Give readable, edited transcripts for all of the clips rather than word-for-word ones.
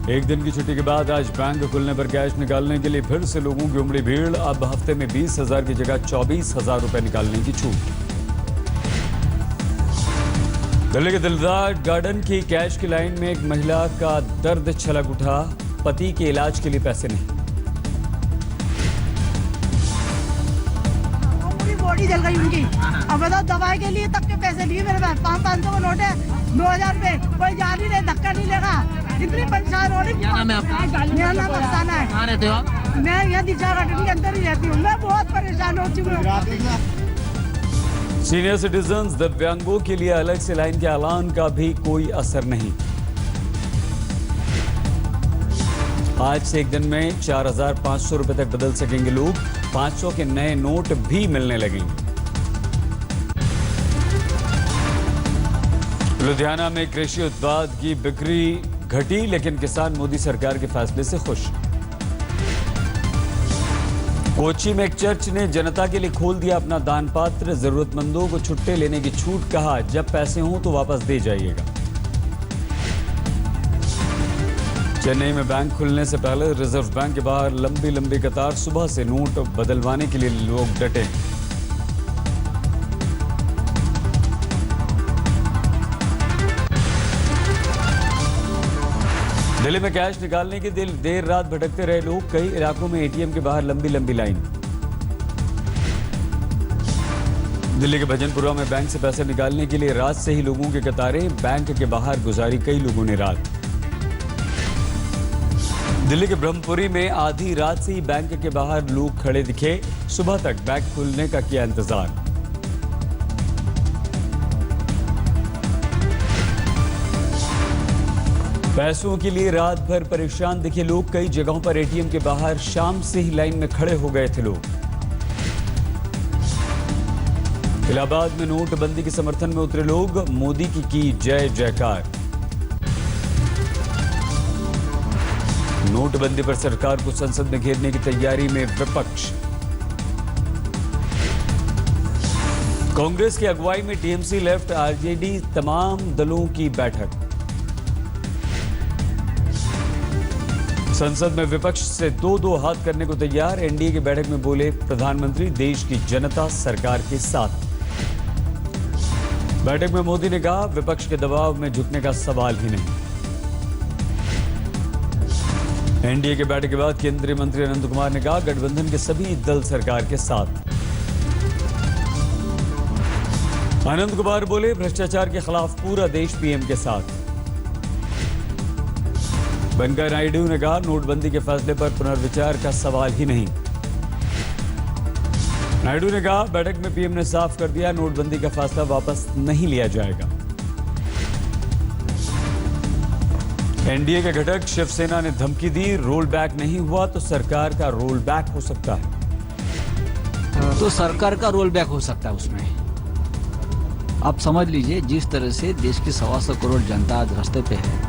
एक दिन की छुट्टी के बाद आज बैंक खुलने पर कैश निकालने के लिए फिर से लोगों की उमड़ी भीड़। अब हफ्ते में 20,000 की जगह 24,000 रुपए निकालने की छूट। दिल्ली के दिलदार गार्डन की कैश की लाइन में एक महिला का दर्द छलक उठा। पति के इलाज के लिए पैसे नहीं। पूरी बॉडी जल गई उनकी। अब बताओ दवाई के लिए तक के पैसे लिए मेरे पास 500 का नोट है, 2,000 रुपए। कोई जान ही नहीं, धक्का नहीं लेगा। इतनी परेशान हो रही। क्या नाम है आपका? मेरा नाम अफसाना है। कहाँ रहते हो आप? मैं यहाँ दिशा गार्डन के अंदर ही रहती हूँ। मैं बहुत परेशान हो चुकी हूँ। सीनियर सिटीजन्स दिव्यांगों के लिए अलग से लाइन के ऐलान का भी कोई असर नहीं। आज से एक दिन में 4,500 रुपए तक बदल सकेंगे लोग। 500 के नए नोट भी मिलने लगेंगे। लुधियाना में कृषि उत्पाद की बिक्री घटी, लेकिन किसान मोदी सरकार के फैसले से खुश। कोच्चि में एक चर्च ने जनता के लिए खोल दिया अपना दान पात्र। जरूरतमंदों को छुट्टे लेने की छूट। कहा जब पैसे हों तो वापस दे जाइएगा। चेन्नई में बैंक खुलने से पहले रिजर्व बैंक के बाहर लंबी लंबी कतार। सुबह से नोट बदलवाने के लिए लोग डटे। दिल्ली में कैश निकालने के लिए देर रात भटकते रहे लोग। कई इलाकों में एटीएम के बाहर लंबी लंबी लाइन। दिल्ली के भजनपुरा में बैंक से पैसे निकालने के लिए रात से ही लोगों की कतारें। बैंक के बाहर गुजारी कई लोगों ने रात। दिल्ली के ब्रह्मपुरी में आधी रात से ही बैंक के बाहर लोग खड़े दिखे। सुबह तक बैंक खुलने का किया इंतजार। पैसों के लिए रात भर परेशान दिखे लोग। कई जगहों पर एटीएम के बाहर शाम से ही लाइन में खड़े हो गए थे लोग। इलाहाबाद में नोटबंदी के समर्थन में उतरे लोग। मोदी की जय जयकार। नोटबंदी पर सरकार को संसद में घेरने की तैयारी में विपक्ष। कांग्रेस की अगुवाई में टीएमसी, लेफ्ट, आरजेडी तमाम दलों की बैठक। संसद में विपक्ष से दो हाथ करने को तैयार। एनडीए की बैठक में बोले प्रधानमंत्री, देश की जनता सरकार के साथ। बैठक में मोदी ने कहा विपक्ष के दबाव में झुकने का सवाल ही नहीं। एनडीए के बैठक के बाद केंद्रीय मंत्री अनंत कुमार ने कहा गठबंधन के सभी दल सरकार के साथ। अनंत कुमार बोले भ्रष्टाचार के खिलाफ पूरा देश पीएम के साथ। वेंकैया नायडू ने कहा नोटबंदी के फैसले पर पुनर्विचार का सवाल ही नहीं। नायडू ने कहा बैठक में पीएम ने साफ कर दिया नोटबंदी का फैसला वापस नहीं लिया जाएगा। एनडीए के घटक शिवसेना ने धमकी दी रोल बैक नहीं हुआ तो सरकार का रोल बैक हो सकता है। तो सरकार का रोल बैक हो सकता है उसमें। आप समझ लीजिए जिस तरह से देश की 125 करोड़ जनता आज रास्ते पे है।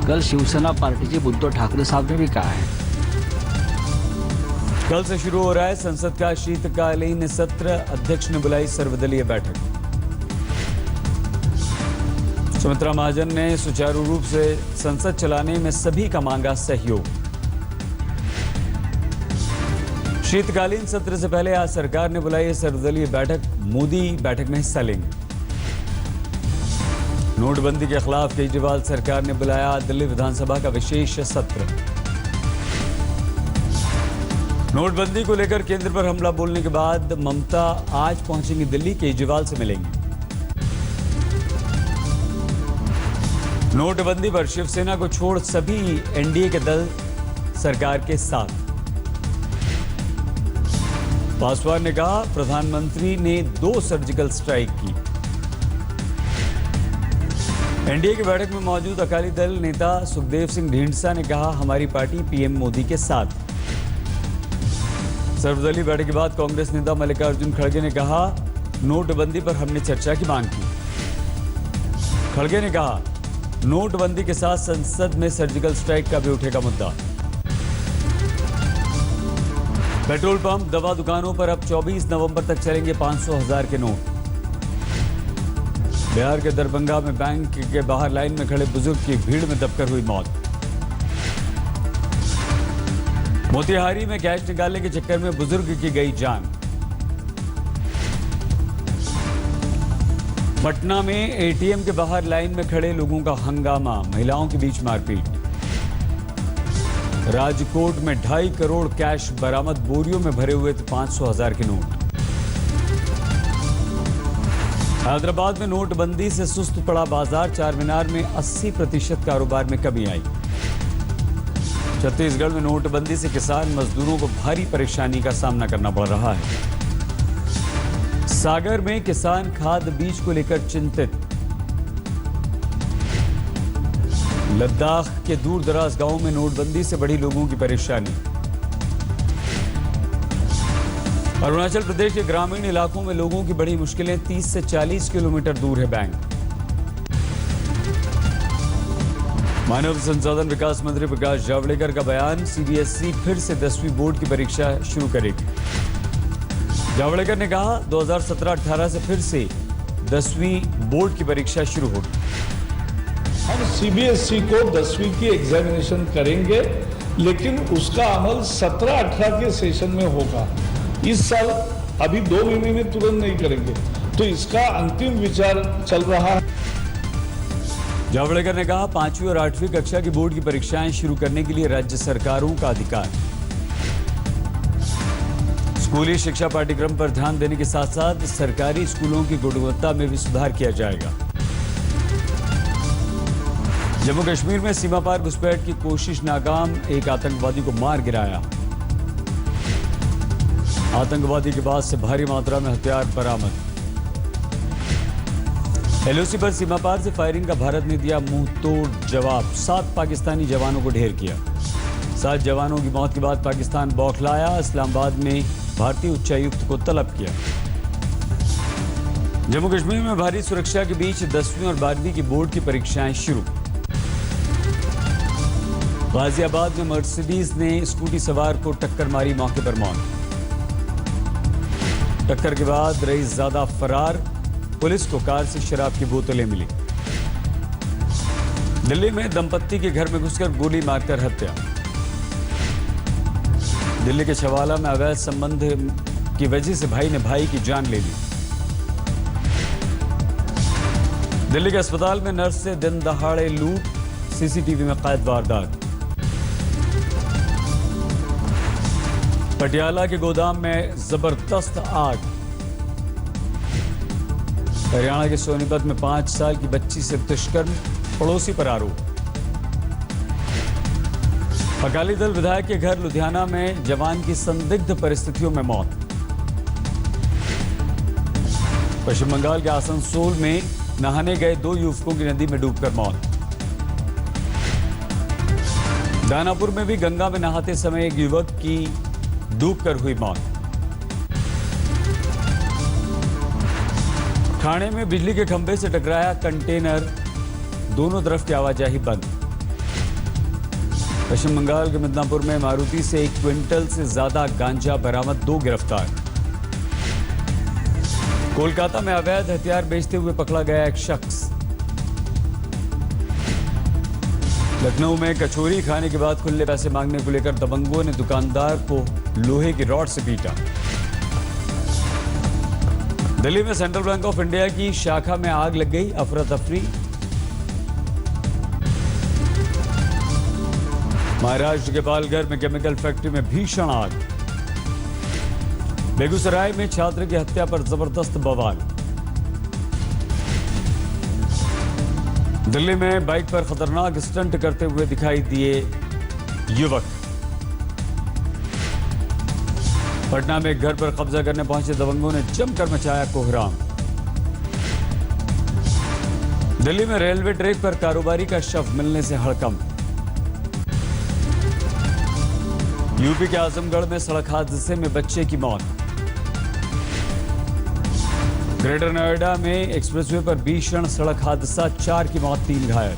कल शिवसेना पार्टी के उद्धव ठाकरे साहब ने भी कहा है। कल से शुरू हो रहा है संसद का शीतकालीन सत्र। अध्यक्ष ने बुलाई सर्वदलीय बैठक। सुमित्रा महाजन ने सुचारू रूप से संसद चलाने में सभी का मांगा सहयोग। शीतकालीन सत्र से पहले आज सरकार ने बुलाई सर्वदलीय बैठक। मोदी बैठक में हिस्सा लेंगे। नोटबंदी के खिलाफ केजरीवाल सरकार ने बुलाया दिल्ली विधानसभा का विशेष सत्र। नोटबंदी को लेकर केंद्र पर हमला बोलने के बाद ममता आज पहुंचेंगी दिल्ली। केजरीवाल से मिलेंगे। नोटबंदी पर शिवसेना को छोड़ सभी एनडीए के दल सरकार के साथ। पासवान ने कहा प्रधानमंत्री ने 2 सर्जिकल स्ट्राइक की। एनडीए की बैठक में मौजूद अकाली दल नेता सुखदेव सिंह ढींढसा ने कहा हमारी पार्टी पीएम मोदी के साथ। सर्वदलीय बैठक के बाद कांग्रेस नेता मल्लिकार्जुन खड़गे ने कहा नोटबंदी पर हमने चर्चा की मांग की। खड़गे ने कहा नोटबंदी के साथ संसद में सर्जिकल स्ट्राइक का भी उठेगा मुद्दा। पेट्रोल पंप, दवा दुकानों पर अब 24 नवंबर तक चलेंगे 500,000 के नोट। बिहार के दरभंगा में बैंक के बाहर लाइन में खड़े बुजुर्ग की भीड़ में दबकर हुई मौत। मोतिहारी में कैश निकालने के चक्कर में बुजुर्ग की गई जान। पटना में एटीएम के बाहर लाइन में खड़े लोगों का हंगामा, महिलाओं के बीच मारपीट। राजकोट में 2.5 करोड़ कैश बरामद, बोरियों में भरे हुए 500,000 के नोट। हैदराबाद में नोटबंदी से सुस्त पड़ा बाजार, चारमीनार में 80% कारोबार में कमी आई। छत्तीसगढ़ में नोटबंदी से किसान मजदूरों को भारी परेशानी का सामना करना पड़ रहा है। सागर में किसान खाद बीज को लेकर चिंतित। लद्दाख के दूर दराज गांवों में नोटबंदी से बढ़ी लोगों की परेशानी। अरुणाचल प्रदेश के ग्रामीण इलाकों में लोगों की बड़ी मुश्किलें, 30 से 40 किलोमीटर दूर है बैंक। मानव संसाधन विकास मंत्री प्रकाश जावड़ेकर का बयान, सीबीएसई फिर से 10वीं बोर्ड की परीक्षा शुरू करेगी। जावड़ेकर ने कहा 2017-18 से फिर से 10वीं बोर्ड की परीक्षा शुरू होगी। हम सीबीएसई को 10वीं की एग्जामिनेशन करेंगे, लेकिन उसका अमल 17-18 के सेशन में होगा। इस साल अभी 2 महीने में तुरंत नहीं करेंगे, तो इसका अंतिम विचार चल रहा है। जावड़ेकर ने कहा 5वीं और 8वीं कक्षा की बोर्ड की परीक्षाएं शुरू करने के लिए राज्य सरकारों का अधिकार। स्कूली शिक्षा पाठ्यक्रम पर ध्यान देने के साथ साथ सरकारी स्कूलों की गुणवत्ता में भी सुधार किया जाएगा। जम्मू कश्मीर में सीमा पार घुसपैठ की कोशिश नाकाम, एक आतंकवादी को मार गिराया। आतंकवादी के पास से भारी मात्रा में हथियार बरामद। एलओसी पर सीमा पार से फायरिंग का भारत ने दिया मुंह तोड़ जवाब, 7 पाकिस्तानी जवानों को ढेर किया। 7 जवानों की मौत के बाद पाकिस्तान बौखलाया, इस्लामाबाद में भारतीय उच्चायुक्त को तलब किया। जम्मू कश्मीर में भारी सुरक्षा के बीच 10वीं और 12वीं की बोर्ड की परीक्षाएं शुरू। गाजियाबाद में मर्सिडीज ने स्कूटी सवार को टक्कर मारी, मौके पर मौत। टक्कर के बाद रईसजादा फरार, पुलिस को कार से शराब की बोतलें मिली। दिल्ली में दंपत्ति के घर में घुसकर गोली मारकर हत्या। दिल्ली के छवाला में अवैध संबंध की वजह से भाई ने भाई की जान ले ली। दिल्ली के अस्पताल में नर्स से दिन दहाड़े लूट, सीसीटीवी में कैद वारदात। पटियाला के गोदाम में जबरदस्त आग। हरियाणा के सोनीपत में 5 साल की बच्ची से दुष्कर्म, पड़ोसी पर आरोप। अकाली दल विधायक के घर लुधियाना में जवान की संदिग्ध परिस्थितियों में मौत। पश्चिम बंगाल के आसनसोल में नहाने गए 2 युवकों की नदी में डूबकर मौत। दानापुर में भी गंगा में नहाते समय एक युवक की डूबकर हुई मौत। ठाणे में बिजली के खंभे से टकराया कंटेनर, दोनों तरफ की आवाजाही बंद। पश्चिम बंगाल के मिदनापुर में मारुति से 1 क्विंटल से ज्यादा गांजा बरामद, 2 गिरफ्तार। कोलकाता में अवैध हथियार बेचते हुए पकड़ा गया एक शख्स। लखनऊ में कचौरी खाने के बाद खुले पैसे मांगने को लेकर दबंगों ने दुकानदार को लोहे की रॉड से पीटा। दिल्ली में सेंट्रल बैंक ऑफ इंडिया की शाखा में आग लग गई, अफरा तफरी। महाराष्ट्र के पालघर में केमिकल फैक्ट्री में भीषण आग। बेगूसराय में छात्र की हत्या पर जबरदस्त बवाल। दिल्ली में बाइक पर खतरनाक स्टंट करते हुए दिखाई दिए युवक। पटना में एक घर पर कब्जा करने पहुंचे दबंगों ने जमकर मचाया कोहराम। दिल्ली में रेलवे ट्रैक पर कारोबारी का शव मिलने से हड़कंप। यूपी के आजमगढ़ में सड़क हादसे में बच्चे की मौत। ग्रेटर नोएडा में एक्सप्रेसवे पर भीषण सड़क हादसा, 4 की मौत, 3 घायल।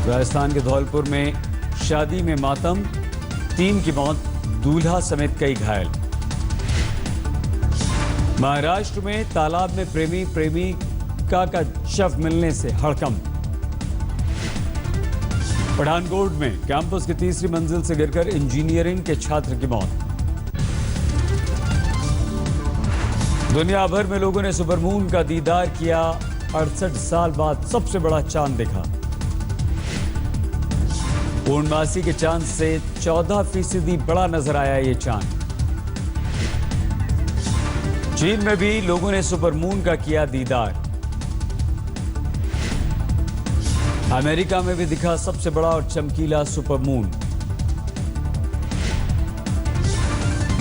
राजस्थान के धौलपुर में शादी में मातम, 3 की मौत, दूल्हा समेत कई घायल। महाराष्ट्र में तालाब में प्रेमिका का शव मिलने से हड़कंप। पठानकोट में कैंपस की तीसरी मंजिल से गिरकर इंजीनियरिंग के छात्र की मौत। दुनिया भर में लोगों ने सुपरमून का दीदार किया। 68 साल बाद सबसे बड़ा चांद देखा। पूर्णमासी के चांद से 14% बड़ा नजर आया ये चांद। चीन में भी लोगों ने सुपरमून का किया दीदार। अमेरिका में भी दिखा सबसे बड़ा और चमकीला सुपरमून।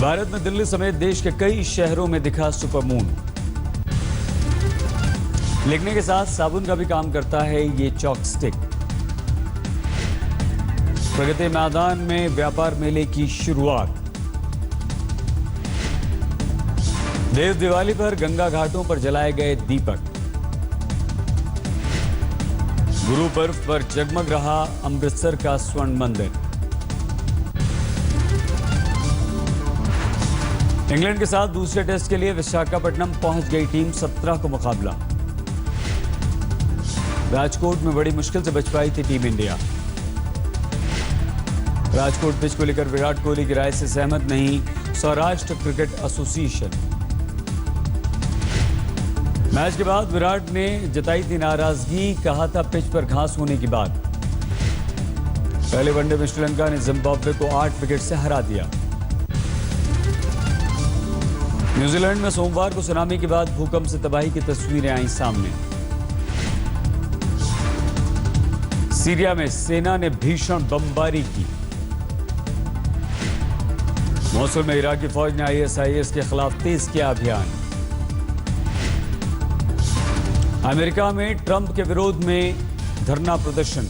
भारत में दिल्ली समेत देश के कई शहरों में दिखा सुपरमून। लिखने के साथ साबुन का भी काम करता है ये चॉक स्टिक। प्रगति मैदान में व्यापार मेले की शुरुआत। देव दिवाली पर गंगा घाटों पर जलाए गए दीपक। गुरु पर्व पर जगमग रहा अमृतसर का स्वर्ण मंदिर। इंग्लैंड के साथ दूसरे टेस्ट के लिए विशाखापट्टनम पहुंच गई टीम। 17 को मुकाबला। राजकोट में बड़ी मुश्किल से बच पाई थी टीम इंडिया। राजकोट पिच को लेकर विराट कोहली की राय से सहमत नहीं सौराष्ट्र क्रिकेट एसोसिएशन। मैच के बाद विराट ने जताई थी नाराजगी। कहा था पिच पर घास होने की बात। पहले वनडे में श्रीलंका ने जिम्बाब्वे को 8 विकेट से हरा दिया। न्यूजीलैंड में सोमवार को सुनामी के बाद भूकंप से तबाही की तस्वीरें आई सामने। सीरिया में सेना ने भीषण बमबारी की। मौसुल में इराकी फौज ने ISIS के खिलाफ तेज किया अभियान। अमेरिका में ट्रंप के विरोध में धरना प्रदर्शन।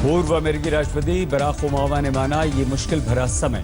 पूर्व अमेरिकी राष्ट्रपति बराक ओबामा ने माना ये मुश्किल भरा समय।